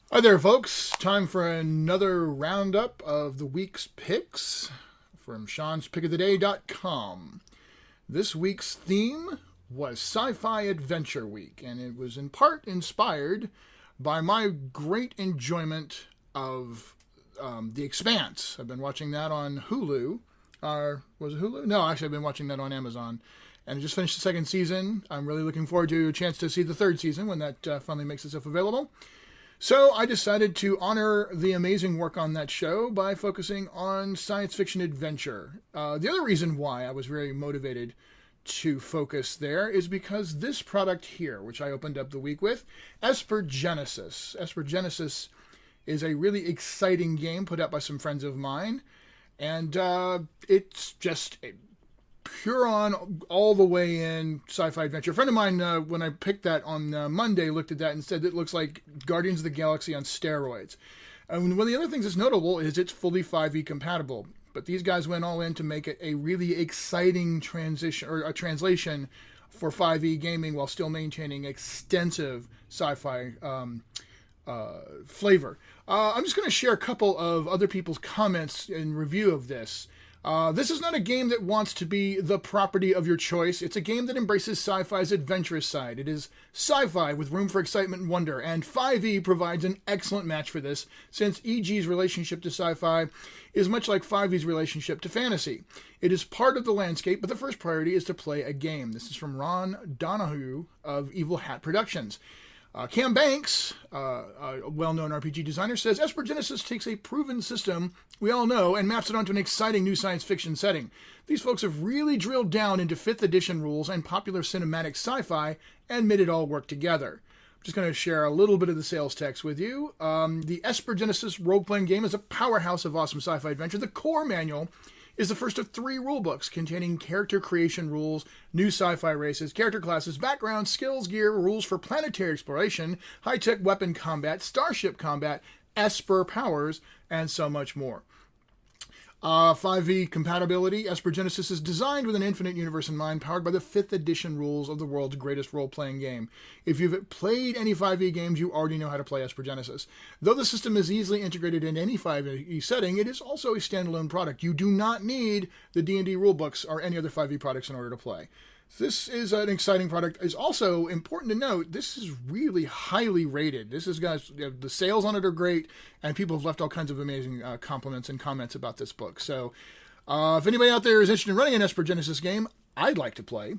Hi there, folks. Time for another roundup of the week's picks from Sean'sPickOfTheDay.com. This week's theme was Sci-Fi Adventure Week, and it was in part inspired by my great enjoyment of The Expanse. I've been watching that on Hulu. Was it Hulu? No, actually, I've been watching that on Amazon. And I just finished the second season. I'm really looking forward to a chance to see the third season when that finally makes itself available. So I decided to honor the amazing work on that show by focusing on science fiction adventure. The other reason why I was very motivated to focus there is because this product here, which I opened up the week with, Esper Genesis. Esper Genesis is a really exciting game put out by some friends of mine, and it's just pure on, all the way in sci-fi adventure. A friend of mine, when I picked that on Monday, looked at that and said it looks like Guardians of the Galaxy on steroids. And one of the other things that's notable is it's fully 5e compatible. But these guys went all in to make it a really exciting transition or a translation for 5e gaming while still maintaining extensive sci-fi flavor. I'm just going to share a couple of other people's comments in review of this. This is not a game that wants to be the property of your choice. It's a game that embraces sci-fi's adventurous side. It is sci-fi with room for excitement and wonder, and 5e provides an excellent match for this, since EG's relationship to sci-fi is much like 5e's relationship to fantasy. It is part of the landscape, but the first priority is to play a game. This is from Ron Donahue of Evil Hat Productions. Cam Banks, a well-known RPG designer, says Esper Genesis takes a proven system we all know and maps it onto an exciting new science fiction setting. These folks have really drilled down into 5th edition rules and popular cinematic sci-fi and made it all work together. I'm just going to share a little bit of the sales text with you. The Esper Genesis role-playing game is a powerhouse of awesome sci-fi adventure. The core manual is the first of 3 rulebooks containing character creation rules, new sci-fi races, character classes, backgrounds, skills, gear, rules for planetary exploration, high-tech weapon combat, starship combat, Esper powers, and so much more. 5e compatibility. Esper Genesis is designed with an infinite universe in mind, powered by the 5th edition rules of the world's greatest role-playing game. If you've played any 5e games, you already know how to play Esper Genesis. Though the system is easily integrated in any 5e setting, it is also a standalone product. You do not need the D&D rulebooks or any other 5e products in order to play. This is an exciting product. It's also important to note this is really highly rated. This is, guys, the sales on it are great, and people have left all kinds of amazing compliments and comments about this book. So, if anybody out there is interested in running an Esper Genesis game, I'd like to play.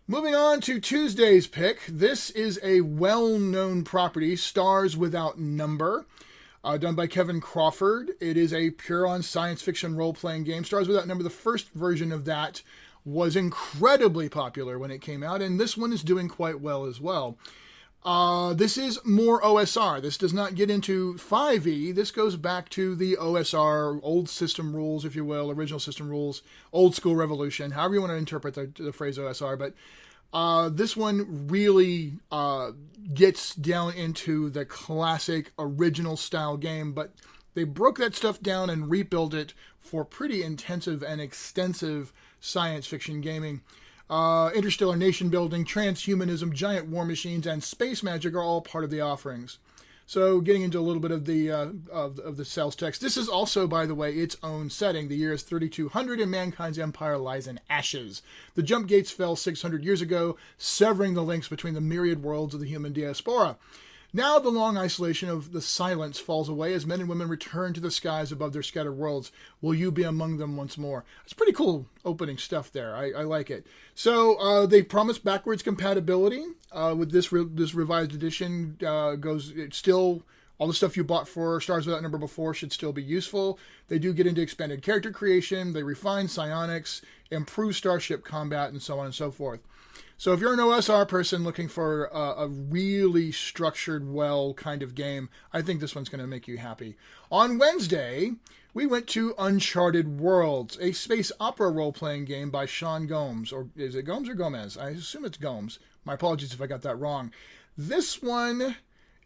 Moving on to Tuesday's pick. This is a well-known property, Stars Without Number, done by Kevin Crawford. It is a pure-on science fiction role-playing game. Stars Without Number, the first version of that, was incredibly popular when it came out, and this one is doing quite well as well. This is more OSR. This does not get into 5e. This goes back to the OSR, old system rules, if you will, original system rules, old school revolution, however you want to interpret the phrase OSR. But this one really gets down into the classic original style game, but they broke that stuff down and rebuilt it for pretty intensive and extensive science fiction gaming. Interstellar nation building, transhumanism, giant war machines, and space magic are all part of the offerings. So, getting into a little bit of the sales text. This is also, by the way, its own setting. The year is 3200, and mankind's empire lies in ashes. The jump gates fell 600 years ago, severing the links between the myriad worlds of the human diaspora. Now the long isolation of the silence falls away as men and women return to the skies above their scattered worlds. Will you be among them once more? It's pretty cool opening stuff there. I like it. So they promise backwards compatibility with this revised edition. It's still all the stuff you bought for Stars Without Number before should still be useful. They do get into expanded character creation. They refine psionics, improve starship combat, and so on and so forth. So if you're an OSR person looking for a really structured, well kind of game, I think this one's going to make you happy. On Wednesday, we went to Uncharted Worlds, a space opera role-playing game by Sean Gomes. Or is it Gomes or Gomez? I assume it's Gomes. My apologies if I got that wrong. This one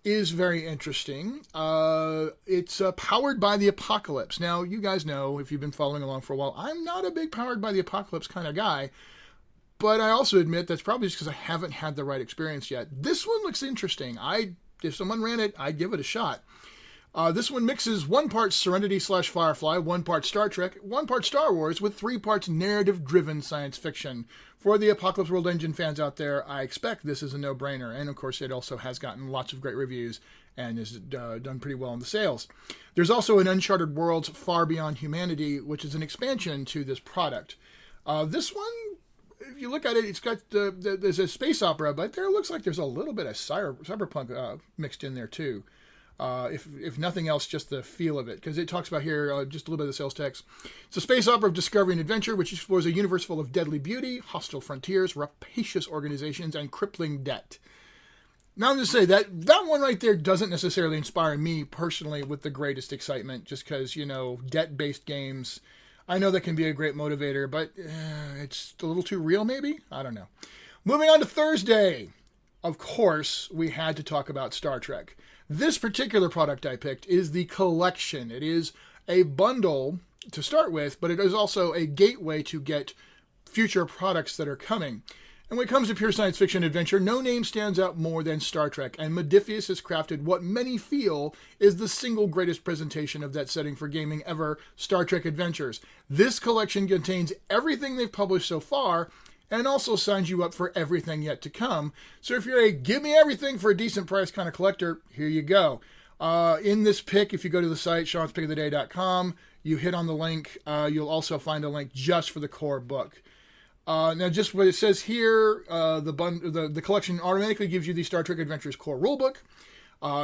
is very interesting. It's powered by the apocalypse. Now, you guys know, if you've been following along for a while, I'm not a big powered by the apocalypse kind of guy. But I also admit that's probably just because I haven't had the right experience yet. This one looks interesting. I if someone ran it, I'd give it a shot. This one mixes 1 part Serenity/Firefly, 1 part Star Trek, 1 part Star Wars, with 3 parts narrative-driven science fiction. For the Apocalypse World Engine fans out there, I expect this is a no-brainer. And, of course, it also has gotten lots of great reviews and has done pretty well in the sales. There's also an Uncharted Worlds Far Beyond Humanity, which is an expansion to this product. This one, if you look at it, it's got there's a space opera, but there looks like there's a little bit of cyberpunk mixed in there, too. If nothing else, just the feel of it. Because it talks about here, just a little bit of the sales text. It's a space opera of discovery and adventure, which explores a universe full of deadly beauty, hostile frontiers, rapacious organizations, and crippling debt. Now I'm going to say that one right there doesn't necessarily inspire me personally with the greatest excitement, just because, debt-based games, I know that can be a great motivator, but it's a little too real maybe? I don't know. Moving on to Thursday. Of course, we had to talk about Star Trek. This particular product I picked is the collection. It is a bundle to start with, but it is also a gateway to get future products that are coming. And when it comes to pure science fiction adventure, no name stands out more than Star Trek, and Modiphius has crafted what many feel is the single greatest presentation of that setting for gaming ever, Star Trek Adventures. This collection contains everything they've published so far, and also signs you up for everything yet to come. So if you're a give me everything for a decent price kind of collector, here you go. In this pick, if you go to the site, seanspickoftheday.com, you hit on the link, you'll also find a link just for the core book. Now, just what it says here, the collection automatically gives you the Star Trek Adventures core rulebook.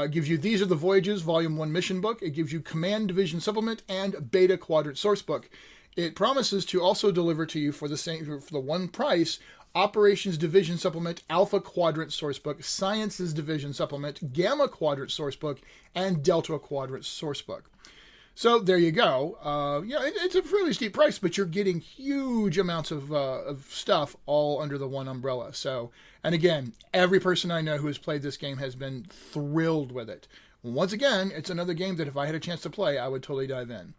It gives you These Are the Voyages, Volume 1 mission book. It gives you Command Division Supplement and Beta Quadrant source book. It promises to also deliver to you for the one price, Operations Division Supplement, Alpha Quadrant Sourcebook, Sciences Division Supplement, Gamma Quadrant Sourcebook, and Delta Quadrant Sourcebook. So there you go. It's a fairly steep price, but you're getting huge amounts of stuff all under the one umbrella. So, and again, every person I know who has played this game has been thrilled with it. Once again, it's another game that if I had a chance to play, I would totally dive in.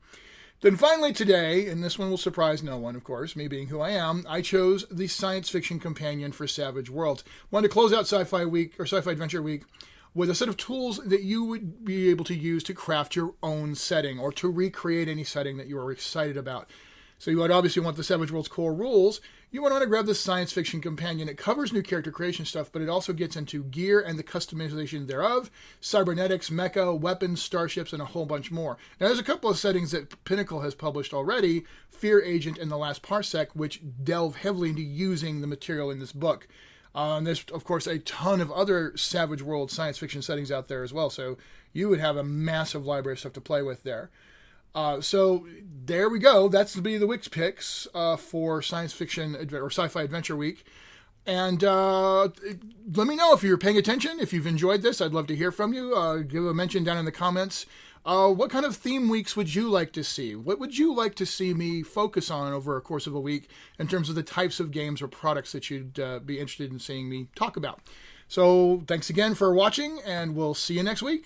Then finally today, and this one will surprise no one, of course, me being who I am, I chose the science fiction companion for Savage Worlds. Wanted to close out Sci-Fi Week, or Sci-Fi Adventure Week, with a set of tools that you would be able to use to craft your own setting, or to recreate any setting that you are excited about. So you would obviously want the Savage Worlds core rules. You would want to grab the science fiction companion. It covers new character creation stuff, but it also gets into gear and the customization thereof, cybernetics, mecha, weapons, starships, and a whole bunch more. Now, there's a couple of settings that Pinnacle has published already, Fear Agent and The Last Parsec, which delve heavily into using the material in this book. And there's, of course, a ton of other Savage World science fiction settings out there as well, so you would have a massive library of stuff to play with there. So there we go. That's to be the Wix picks for Science Fiction or Sci-Fi Adventure Week. And let me know if you're paying attention. If you've enjoyed this, I'd love to hear from you. Give a mention down in the comments. What kind of theme weeks would you like to see? What would you like to see me focus on over a course of a week in terms of the types of games or products that you'd be interested in seeing me talk about? So thanks again for watching, and we'll see you next week.